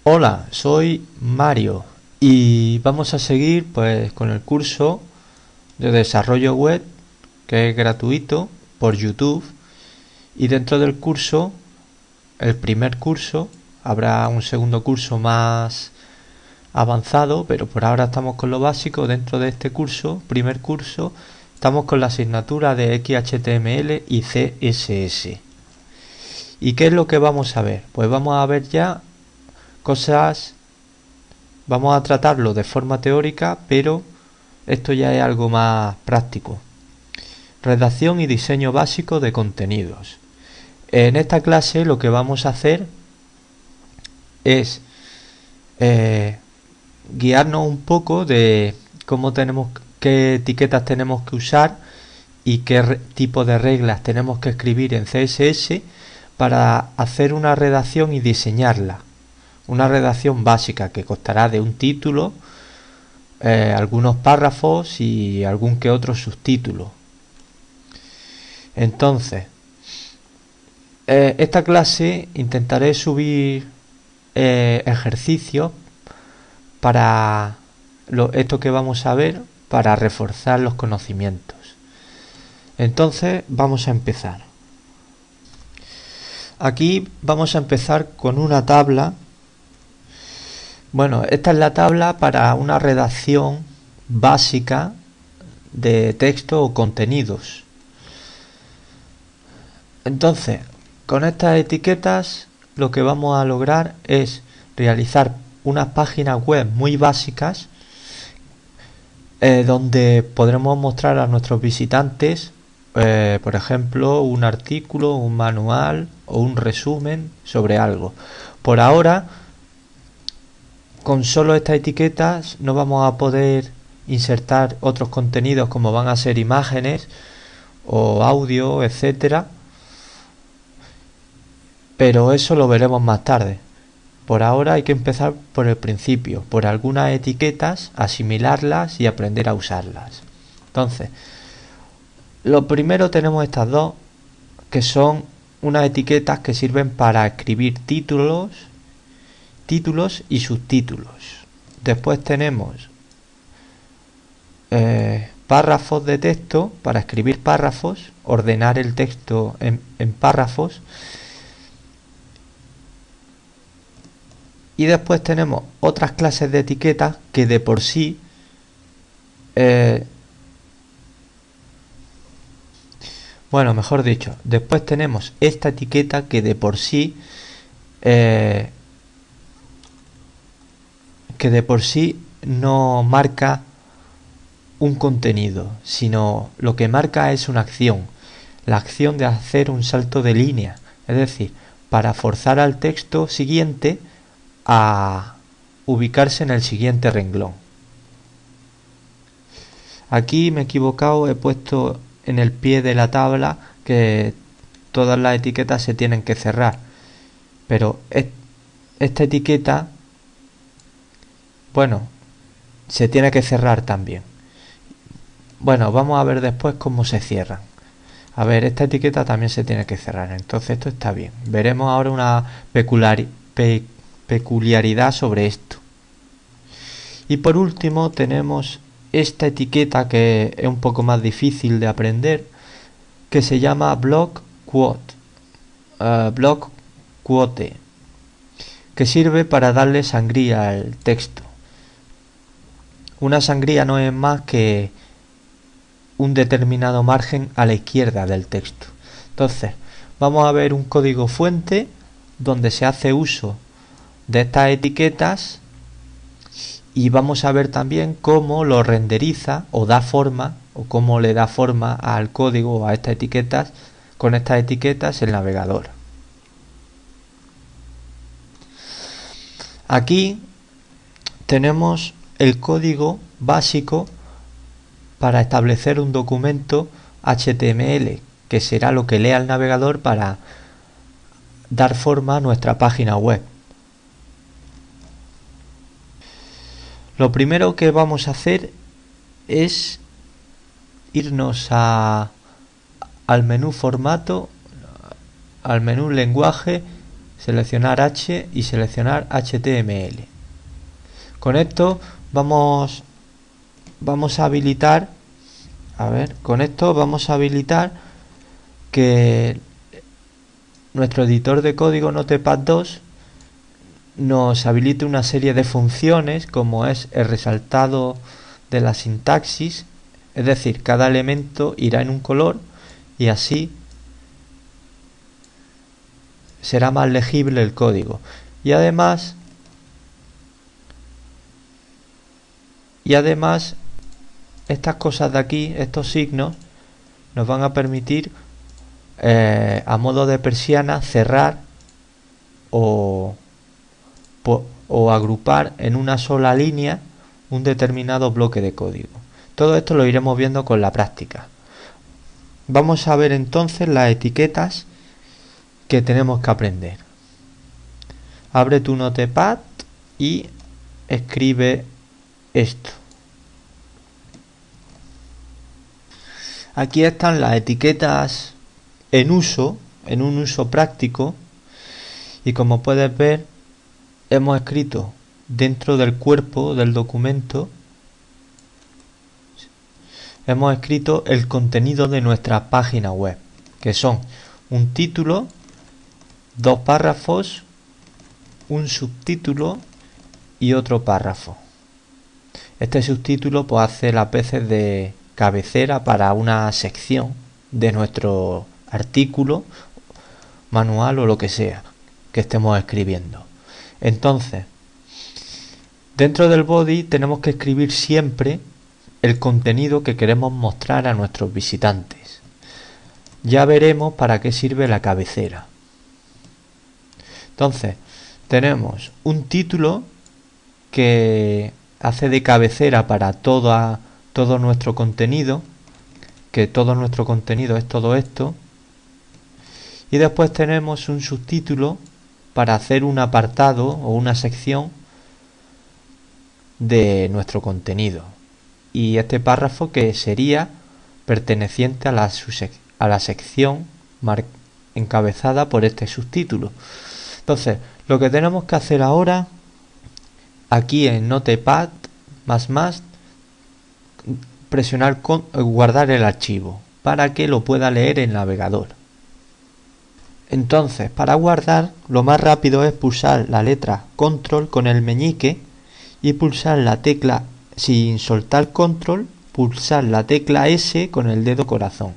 Hola, soy Mario y vamos a seguir con el curso de desarrollo web que es gratuito por YouTube, y dentro del curso, el primer curso, habrá un segundo curso más avanzado, pero por ahora estamos con lo básico. Dentro de este curso, primer curso, estamos con la asignatura de XHTML y CSS. ¿Y qué es lo que vamos a ver? Pues vamos a ver ya cosas. Vamos a tratarlo de forma teórica, pero esto ya es algo más práctico. Redacción y diseño básico de contenidos. En esta clase lo que vamos a hacer es guiarnos un poco de qué etiquetas tenemos que usar y qué tipo de reglas tenemos que escribir en CSS para hacer una redacción y diseñarla. Una redacción básica que constará de un título, algunos párrafos y algún que otro subtítulo. Entonces, esta clase intentaré subir ejercicios para esto que vamos a ver, para reforzar los conocimientos. Entonces vamos a empezar. Aquí vamos a empezar con una tabla. Bueno, esta es la tabla para una redacción básica de texto o contenidos. Entonces, con estas etiquetas lo que vamos a lograr es realizar unas páginas web muy básicas donde podremos mostrar a nuestros visitantes, por ejemplo, un artículo, un manual o un resumen sobre algo. Por ahora, con solo estas etiquetas no vamos a poder insertar otros contenidos como van a ser imágenes o audio, etcétera, pero eso lo veremos más tarde. Por ahora hay que empezar por el principio, por algunas etiquetas, asimilarlas y aprender a usarlas. Entonces, lo primero tenemos estas dos, que son unas etiquetas que sirven para escribir títulos y subtítulos. Después tenemos párrafos de texto para escribir párrafos, ordenar el texto en párrafos. Y después tenemos otras clases de etiquetas que de por sí mejor dicho, después tenemos esta etiqueta que de por sí no marca un contenido, sino lo que marca es una acción, la acción de hacer un salto de línea, es decir, para forzar al texto siguiente a ubicarse en el siguiente renglón. Aquí me he equivocado, he puesto en el pie de la tabla que todas las etiquetas se tienen que cerrar, pero esta etiqueta, se tiene que cerrar también. Vamos a ver después cómo se cierran. A ver, esta etiqueta también se tiene que cerrar, entonces esto está bien. Veremos ahora una peculiaridad sobre esto. Y por último tenemos esta etiqueta que es un poco más difícil de aprender, que se llama block quote, que sirve para darle sangría al texto. Una sangría no es más que un determinado margen a la izquierda del texto. Entonces, vamos a ver un código fuente donde se hace uso de estas etiquetas y vamos a ver también cómo lo renderiza o da forma, o cómo le da forma al código o a estas etiquetas con estas etiquetas el navegador. Aquí tenemos el código básico para establecer un documento HTML, que será lo que lea el navegador para dar forma a nuestra página web. Lo primero que vamos a hacer es irnos al menú formato, al menú lenguaje, seleccionar H y seleccionar HTML. Con esto vamos a habilitar, que nuestro editor de código Notepad 2 nos habilite una serie de funciones, como es el resaltado de la sintaxis, es decir, cada elemento irá en un color y así será más legible el código. Y además estas cosas de aquí, estos signos, nos van a permitir a modo de persiana cerrar o agrupar en una sola línea un determinado bloque de código. Todo esto lo iremos viendo con la práctica. Vamos a ver entonces las etiquetas que tenemos que aprender. Abre tu Notepad y escribe esto. Aquí están las etiquetas en un uso práctico, y como puedes ver, hemos escrito dentro del cuerpo del documento, hemos escrito el contenido de nuestra página web, que son un título, 2 párrafos, un subtítulo y otro párrafo. Este subtítulo pues hace las veces de cabecera para una sección de nuestro artículo, manual o lo que sea que estemos escribiendo. Entonces, dentro del body tenemos que escribir siempre el contenido que queremos mostrar a nuestros visitantes. Ya veremos para qué sirve la cabecera. Entonces, tenemos un título que hace de cabecera para todo nuestro contenido, que todo nuestro contenido es todo esto. Y después tenemos un subtítulo para hacer un apartado o una sección de nuestro contenido. Y este párrafo que sería perteneciente a la sección encabezada por este subtítulo. Entonces, lo que tenemos que hacer ahora, aquí en Notepad, presionar guardar el archivo para que lo pueda leer el navegador. Entonces, para guardar, lo más rápido es pulsar la letra Control con el meñique y pulsar la tecla, sin soltar Control, pulsar la tecla S con el dedo corazón.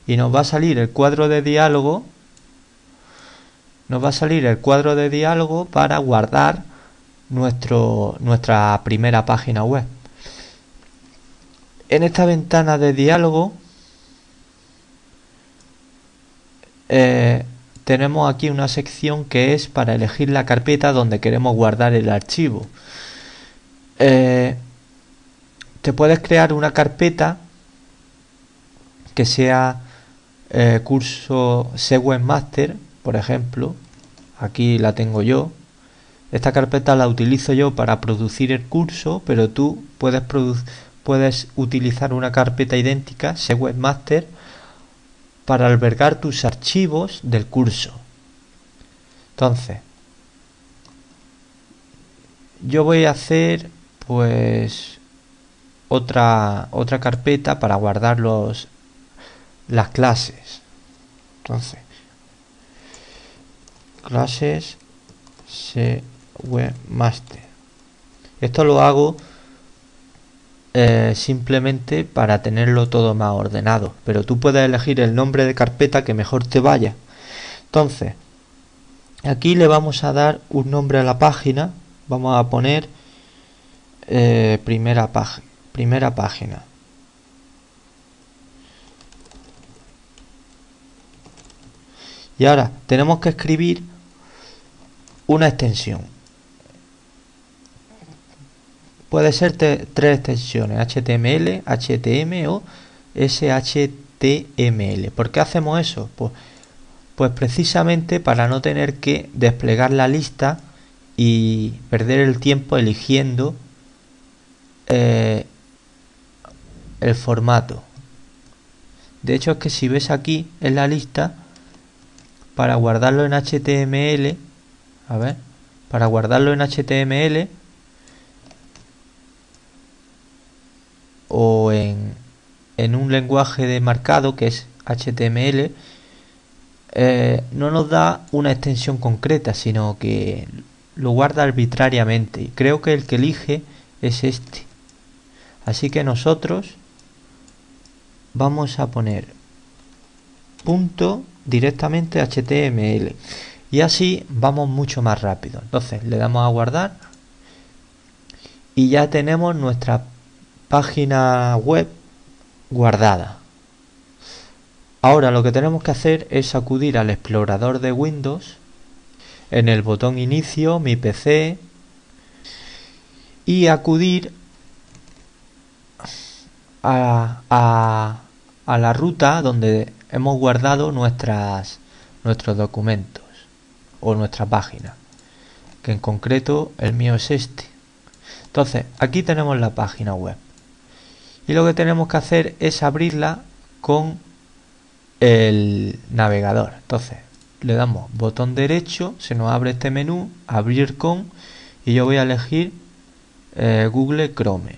Y nos va a salir el cuadro de diálogo. Para guardar nuestra primera página web. En esta ventana de diálogo tenemos aquí una sección que es para elegir la carpeta donde queremos guardar el archivo. Te puedes crear una carpeta que sea curso Webmaster, por ejemplo. Aquí la tengo yo. Esta carpeta la utilizo yo para producir el curso, pero tú puedes utilizar una carpeta idéntica, Webmaster, para albergar tus archivos del curso. Entonces, yo voy a hacer pues otra carpeta para guardar las clases. Entonces, clases Webmaster. Esto lo hago simplemente para tenerlo todo más ordenado, pero tú puedes elegir el nombre de carpeta que mejor te vaya. Entonces, aquí le vamos a dar un nombre a la página. Vamos a poner primera página. Y ahora tenemos que escribir una extensión. Puede ser 3 extensiones: HTML, HTM o SHTML. ¿Por qué hacemos eso? Pues precisamente para no tener que desplegar la lista y perder el tiempo eligiendo el formato. De hecho, es que si ves aquí en la lista para guardarlo en HTML, a ver, para guardarlo en HTML o en un lenguaje de marcado que es HTML, no nos da una extensión concreta, sino que lo guarda arbitrariamente. Y creo que el que elige es este. Así que nosotros vamos a poner punto directamente HTML y así vamos mucho más rápido. Entonces le damos a guardar y ya tenemos nuestra página web guardada. Ahora lo que tenemos que hacer es acudir al explorador de Windows en el botón inicio, mi PC, y acudir a la ruta donde hemos guardado nuestros documentos o nuestra página, que en concreto el mío es este. Entonces aquí tenemos la página web y lo que tenemos que hacer es abrirla con el navegador. Entonces le damos botón derecho, se nos abre este menú, abrir con, y yo voy a elegir Google Chrome.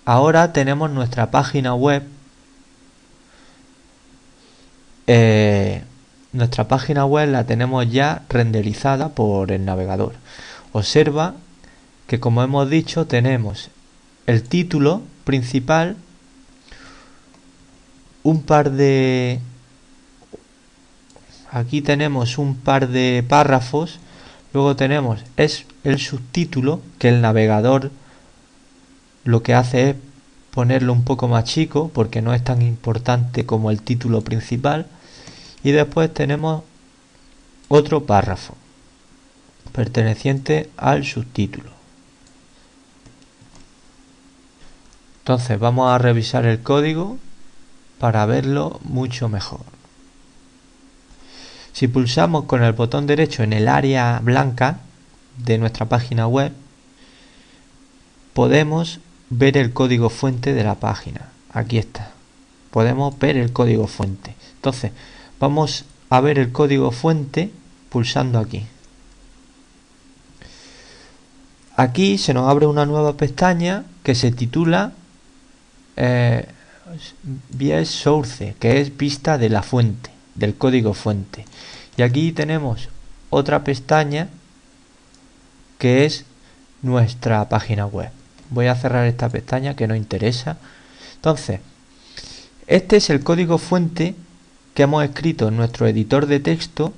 Ahora tenemos nuestra página web. Nuestra página web la tenemos ya renderizada por el navegador. Observa que, como hemos dicho, tenemos el título principal, aquí tenemos un par de párrafos, luego tenemos el subtítulo, que el navegador lo que hace es ponerlo un poco más chico porque no es tan importante como el título principal, y después tenemos otro párrafo perteneciente al subtítulo. Entonces vamos a revisar el código para verlo mucho mejor. Si pulsamos con el botón derecho en el área blanca de nuestra página web, podemos ver el código fuente de la página. Aquí está. Podemos ver el código fuente. Entonces vamos a ver el código fuente pulsando aquí. Aquí se nos abre una nueva pestaña que se titula View Source, que es vista de la fuente, del código fuente. Y aquí tenemos otra pestaña que es nuestra página web. Voy a cerrar esta pestaña que no interesa. Entonces, este es el código fuente que hemos escrito en nuestro editor de texto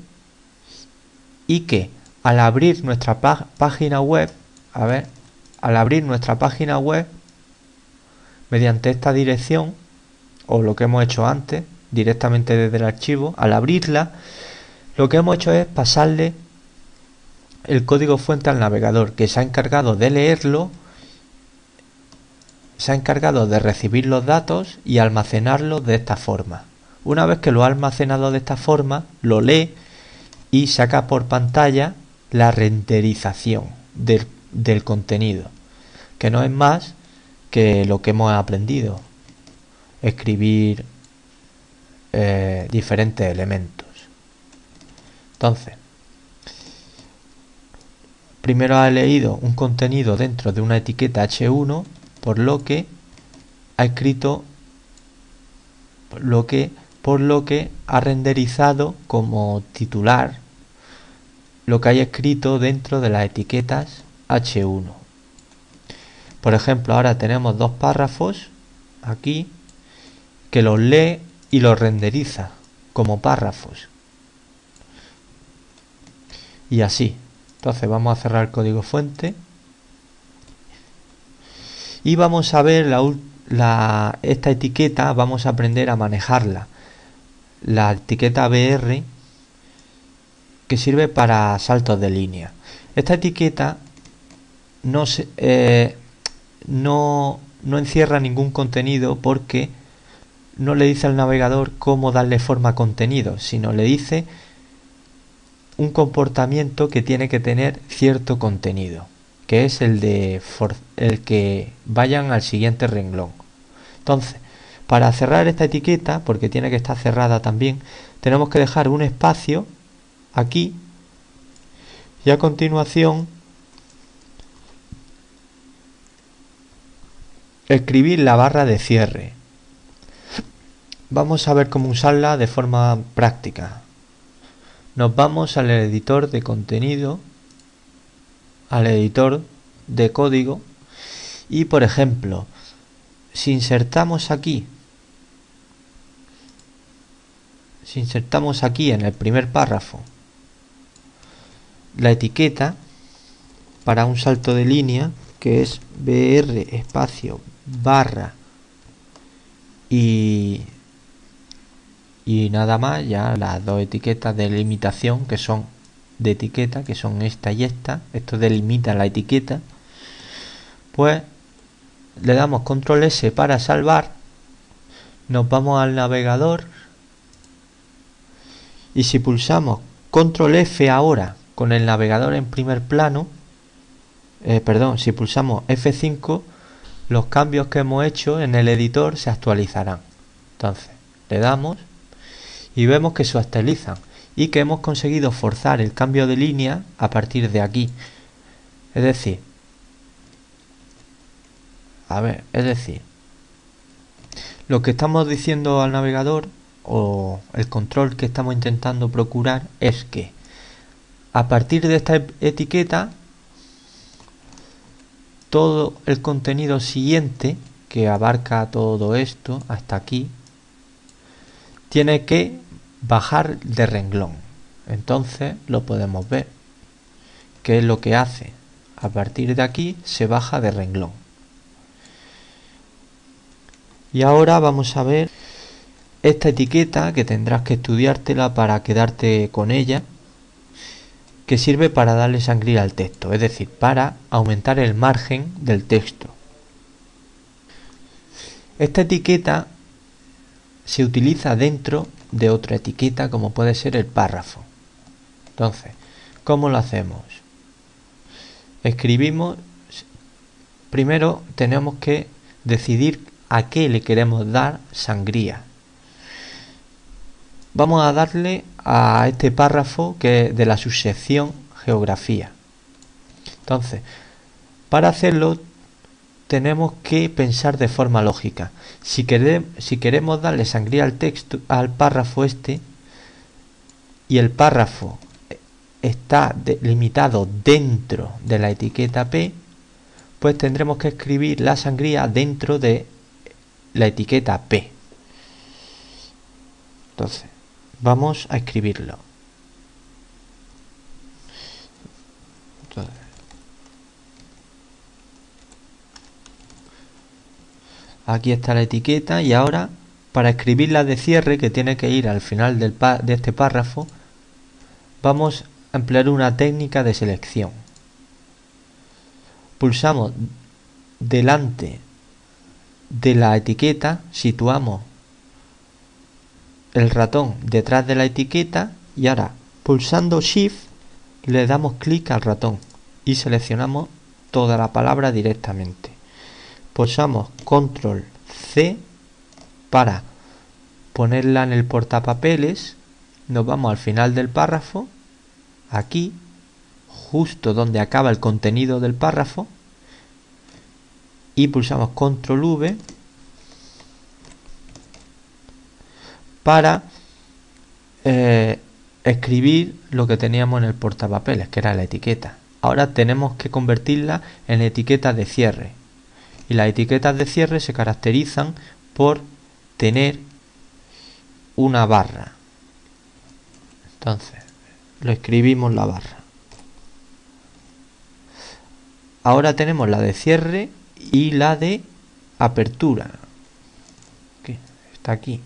y que al abrir nuestra página web, al abrir nuestra página web mediante esta dirección, o lo que hemos hecho antes directamente desde el archivo, al abrirla lo que hemos hecho es pasarle el código fuente al navegador, que se ha encargado de leerlo, se ha encargado de recibir los datos y almacenarlos de esta forma. Una vez que lo ha almacenado de esta forma, lo lee y saca por pantalla la renderización del contenido, que no es más que lo que hemos aprendido: escribir diferentes elementos. Entonces, primero ha leído un contenido dentro de una etiqueta H1, por lo que ha escrito, por lo que ha renderizado como titular lo que hay escrito dentro de las etiquetas H1. Por ejemplo, ahora tenemos dos párrafos aquí que los lee y los renderiza como párrafos. Y así. Entonces vamos a cerrar el código fuente y vamos a ver esta etiqueta. Vamos a aprender a manejarla. La etiqueta BR, que sirve para saltos de línea. Esta etiqueta no encierra ningún contenido, porque no le dice al navegador cómo darle forma a contenido, sino le dice un comportamiento que tiene que tener cierto contenido, que es el que vayan al siguiente renglón. Entonces, Para cerrar esta etiqueta, porque tiene que estar cerrada también, tenemos que dejar un espacio aquí y a continuación escribir la barra de cierre. Vamos a ver cómo usarla de forma práctica. Nos vamos al editor de contenido, al editor de código y, por ejemplo, si insertamos aquí en el primer párrafo la etiqueta para un salto de línea que es br espacio barra y nada más, ya las dos etiquetas de limitación que son de etiqueta, que son esta y esta, esto delimita la etiqueta, pues le damos control S para salvar, nos vamos al navegador y si pulsamos control F ahora con el navegador en primer plano, si pulsamos F5, los cambios que hemos hecho en el editor se actualizarán. Entonces le damos y vemos que se actualizan y que hemos conseguido forzar el cambio de línea a partir de aquí. Es decir, lo que estamos diciendo al navegador o el control que estamos intentando procurar es que a partir de esta etiqueta todo el contenido siguiente que abarca todo esto hasta aquí tiene que bajar de renglón. Entonces lo podemos ver, que es lo que hace. A partir de aquí se baja de renglón. Y ahora vamos a ver esta etiqueta que tendrás que estudiártela para quedarte con ella, que sirve para darle sangría al texto, es decir, para aumentar el margen del texto. Esta etiqueta se utiliza dentro de otra etiqueta como puede ser el párrafo. Entonces, ¿cómo lo hacemos? Escribimos, primero tenemos que decidir a qué le queremos dar sangría. Vamos a darle a este párrafo que es de la subsección geografía. Entonces, para hacerlo tenemos que pensar de forma lógica. Si queremos darle sangría al texto, al párrafo este, y el párrafo está limitado dentro de la etiqueta P, pues tendremos que escribir la sangría dentro de la etiqueta P. Entonces, vamos a escribirlo. Entonces, aquí está la etiqueta y ahora para escribir la de cierre, que tiene que ir al final de este párrafo, vamos a emplear una técnica de selección. Pulsamos delante de la etiqueta, situamos el ratón detrás de la etiqueta y ahora pulsando Shift le damos clic al ratón y seleccionamos toda la palabra directamente. Pulsamos Control C para ponerla en el portapapeles, nos vamos al final del párrafo, aquí, justo donde acaba el contenido del párrafo, y pulsamos Control V para escribir lo que teníamos en el portapapeles, que era la etiqueta. Ahora tenemos que convertirla en etiquetas de cierre. Y las etiquetas de cierre se caracterizan por tener una barra. Entonces, lo escribimos la barra. Ahora tenemos la de cierre y la de apertura, que está aquí.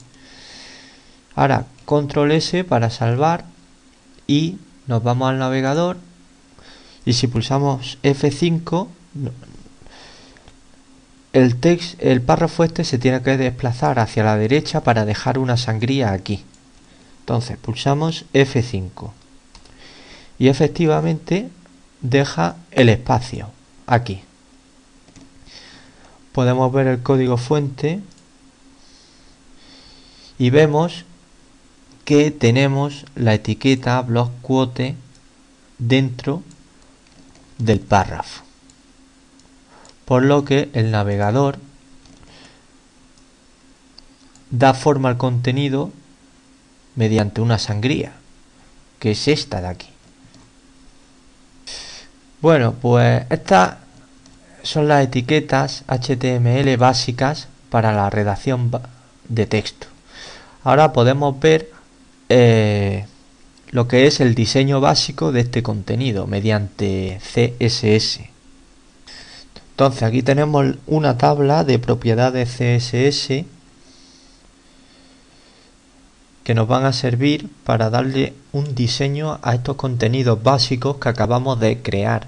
Ahora control S para salvar y nos vamos al navegador y si pulsamos F5 el párrafo este se tiene que desplazar hacia la derecha para dejar una sangría aquí. Entonces pulsamos F5 y efectivamente deja el espacio aquí. Podemos ver el código fuente y vemos que tenemos la etiqueta blog quote dentro del párrafo, por lo que el navegador da forma al contenido mediante una sangría, que es esta de aquí. Bueno, pues estas son las etiquetas HTML básicas para la redacción de texto. Ahora podemos ver lo que es el diseño básico de este contenido mediante CSS. Entonces aquí tenemos una tabla de propiedades CSS que nos van a servir para darle un diseño a estos contenidos básicos que acabamos de crear.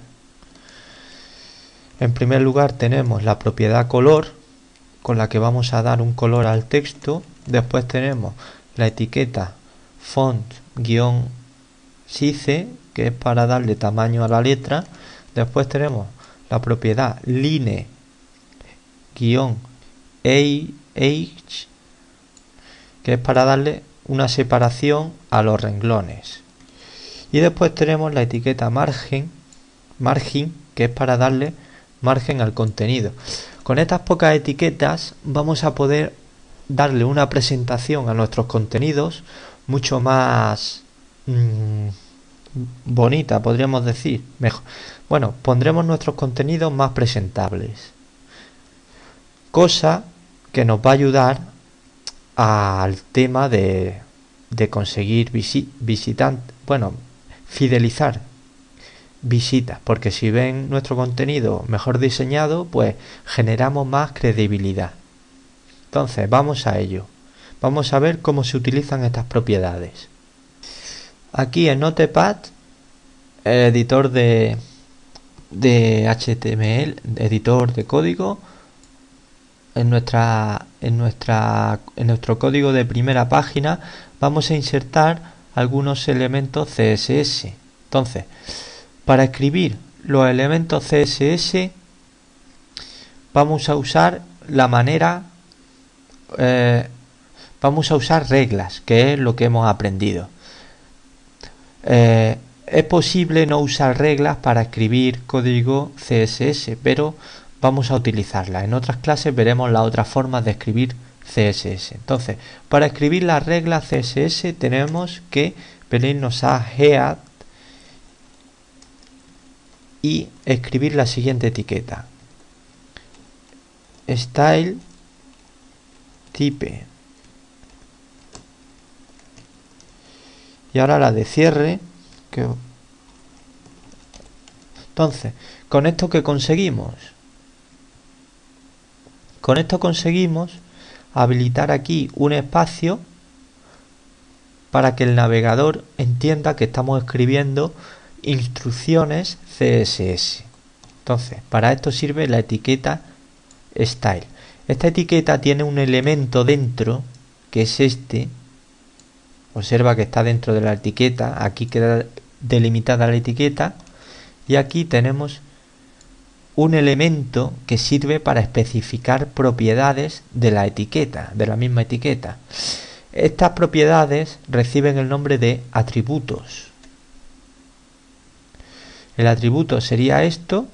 En primer lugar tenemos la propiedad color, con la que vamos a dar un color al texto. Después tenemos la etiqueta font-size, que es para darle tamaño a la letra. Después tenemos la propiedad line-age, que es para darle una separación a los renglones. Y después tenemos la etiqueta margin, que es para darle margen al contenido. Con estas pocas etiquetas vamos a poder darle una presentación a nuestros contenidos mucho más bonita, podríamos decir. Mejor. Bueno, pondremos nuestros contenidos más presentables, cosa que nos va a ayudar al tema de conseguir fidelizar visitas, porque si ven nuestro contenido mejor diseñado, pues generamos más credibilidad. Entonces vamos a ello. Vamos a ver cómo se utilizan estas propiedades. Aquí en Notepad, editor de HTML, editor de código, en nuestro código de primera página vamos a insertar algunos elementos CSS. Entonces, para escribir los elementos CSS vamos a usar vamos a usar reglas, que es lo que hemos aprendido. Es posible no usar reglas para escribir código CSS, pero vamos a utilizarlas. En otras clases veremos las otras formas de escribir CSS. Entonces, para escribir las reglas CSS tenemos que venirnos a Head y escribir la siguiente etiqueta: Style Type. Y ahora la de cierre. Entonces, ¿con esto qué conseguimos? Con esto conseguimos habilitar aquí un espacio para que el navegador entienda que estamos escribiendo instrucciones CSS. Entonces, para esto sirve la etiqueta Style. Esta etiqueta tiene un elemento dentro, que es este. Observa que está dentro de la etiqueta. Aquí queda delimitada la etiqueta. Y aquí tenemos un elemento que sirve para especificar propiedades de la etiqueta, de la misma etiqueta. Estas propiedades reciben el nombre de atributos. El atributo sería esto,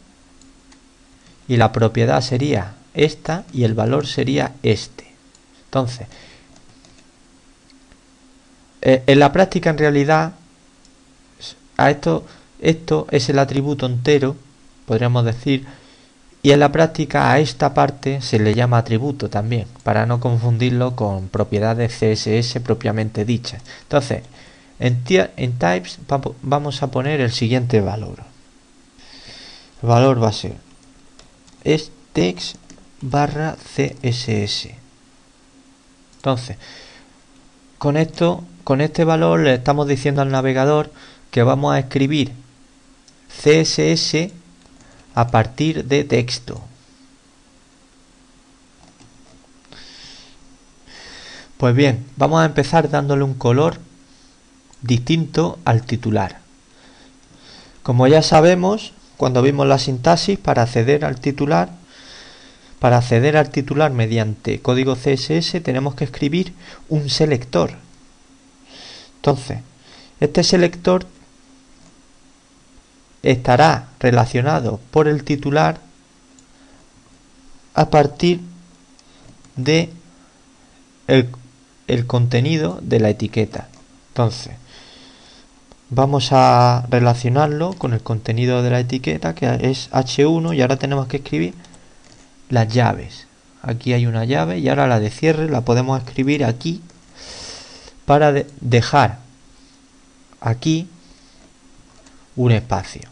y la propiedad sería esta, y el valor sería este. Entonces, en la práctica, en realidad, esto es el atributo entero, podríamos decir, y en la práctica a esta parte se le llama atributo también, para no confundirlo con propiedades CSS propiamente dichas. Entonces, en types vamos a poner el siguiente valor. El valor va a ser text barra CSS. Entonces, con este valor le estamos diciendo al navegador que vamos a escribir CSS a partir de texto. Pues bien, vamos a empezar dándole un color distinto al titular. Como ya sabemos, cuando vimos la sintaxis, para acceder al titular, para acceder al titular mediante código CSS tenemos que escribir un selector. Entonces, este selector estará relacionado por el titular a partir de el contenido de la etiqueta. Entonces, vamos a relacionarlo con el contenido de la etiqueta, que es H1, y ahora tenemos que escribir las llaves. Aquí hay una llave y ahora la de cierre la podemos escribir aquí para dejar aquí un espacio.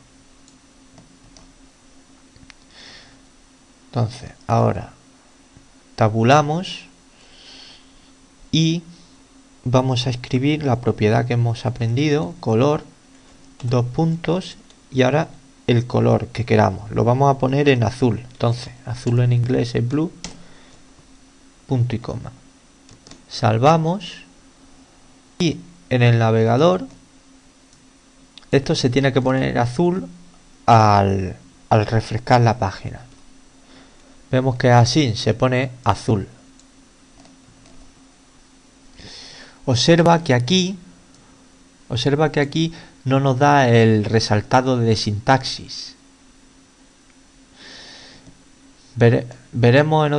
Entonces, ahora tabulamos y vamos a escribir la propiedad que hemos aprendido, color, dos puntos, y ahora el color que queramos. Lo vamos a poner en azul. Entonces, azul en inglés es blue, punto y coma. Salvamos y en el navegador esto se tiene que poner azul al refrescar la página. Vemos que así se pone azul. Observa que aquí no nos da el resaltado de sintaxis. Veremos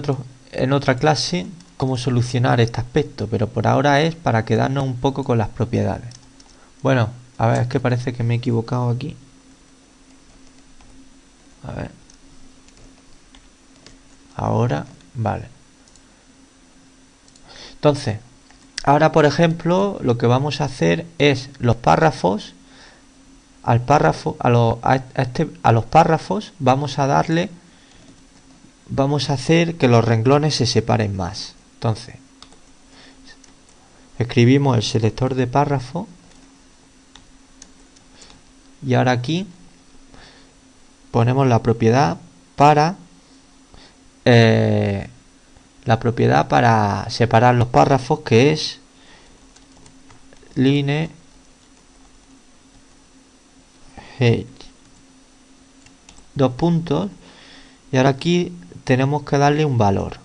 en otra clase cómo solucionar este aspecto, pero por ahora es para quedarnos un poco con las propiedades. Bueno, a ver, es que parece que me he equivocado aquí. A ver. Ahora, vale. Entonces, ahora por ejemplo, lo que vamos a hacer es los párrafos. A los párrafos vamos a hacer que los renglones se separen más. Entonces, escribimos el selector de párrafo y ahora aquí ponemos la propiedad para separar los párrafos, que es line height, dos puntos, y ahora aquí tenemos que darle un valor.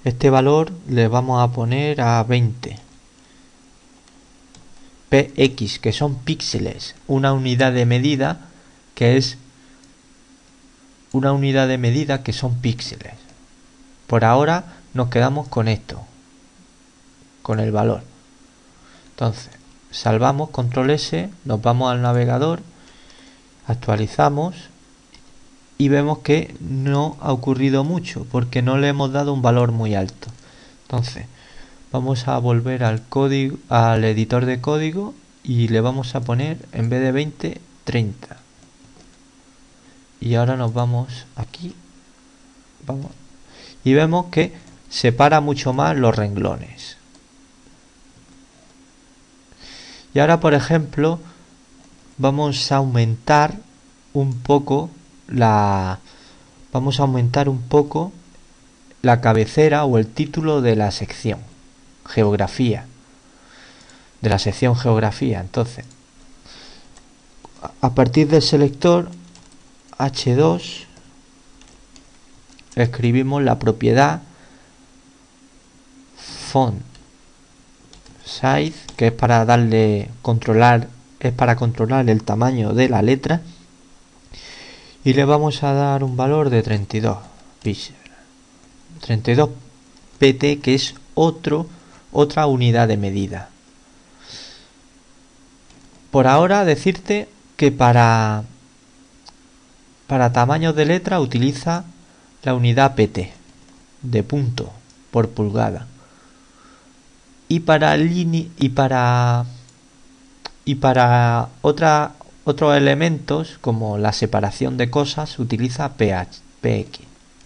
Este valor le vamos a poner a 20 px, que son píxeles, una unidad de medida que son píxeles. Por ahora nos quedamos con esto, con el valor. Entonces, salvamos, control S, nos vamos al navegador, actualizamos y vemos que no ha ocurrido mucho porque no le hemos dado un valor muy alto. Entonces, vamos a volver al código, al editor de código, y le vamos a poner, en vez de 20, 30. Y ahora nos vamos aquí, y vemos que separa mucho más los renglones. Y ahora, por ejemplo, vamos a aumentar un poco la cabecera o el título de la sección geografía, Entonces, a partir del selector H2 escribimos la propiedad font size, que es para controlar el tamaño de la letra, y le vamos a dar un valor de 32 píxeles, 32 pt, que es otra unidad de medida. Por ahora decirte que para tamaños de letra utiliza la unidad pt de punto por pulgada, y para otros elementos como la separación de cosas utiliza px,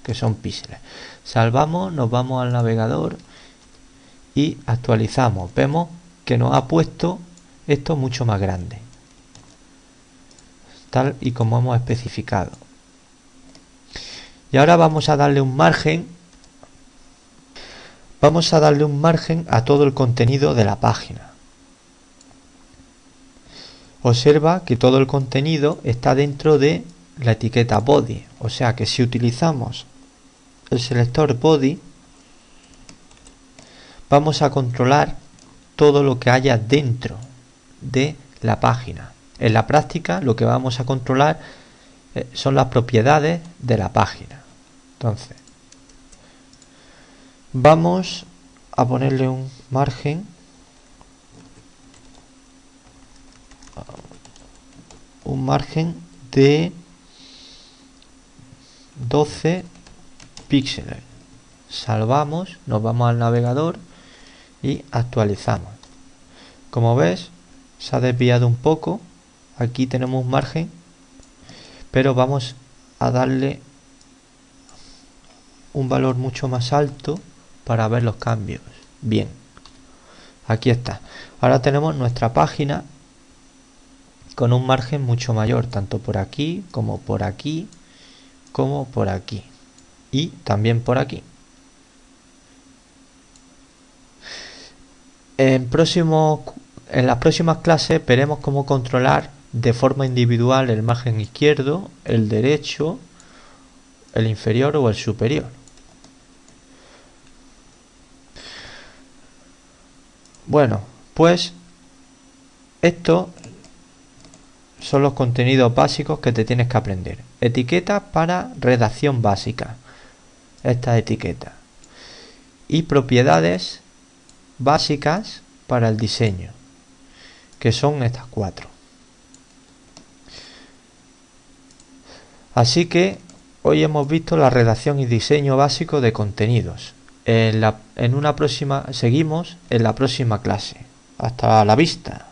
que son píxeles. Salvamos, nos vamos al navegador y actualizamos. Vemos que nos ha puesto esto mucho más grande, tal y como hemos especificado. Y ahora vamos a darle un margen a todo el contenido de la página. Observa que todo el contenido está dentro de la etiqueta body. O sea que si utilizamos el selector body, vamos a controlar todo lo que haya dentro de la página. En la práctica lo que vamos a controlar son las propiedades de la página. Entonces, vamos a ponerle un margen de 12 píxeles. Salvamos, nos vamos al navegador y actualizamos. Como ves, se ha desviado un poco. Aquí tenemos un margen, pero vamos a darle un valor mucho más alto para ver los cambios. Bien, aquí está. Ahora tenemos nuestra página con un margen mucho mayor, tanto por aquí, como por aquí, como por aquí, y también por aquí. En las próximas clases veremos cómo controlar de forma individual el margen izquierdo, el derecho, el inferior o el superior. Bueno, pues estos son los contenidos básicos que te tienes que aprender. Etiquetas para redacción básica, esta etiqueta, y propiedades básicas para el diseño, que son estas 4. Así que hoy hemos visto la redacción y diseño básico de contenidos. Seguimos en la próxima clase. Hasta la vista.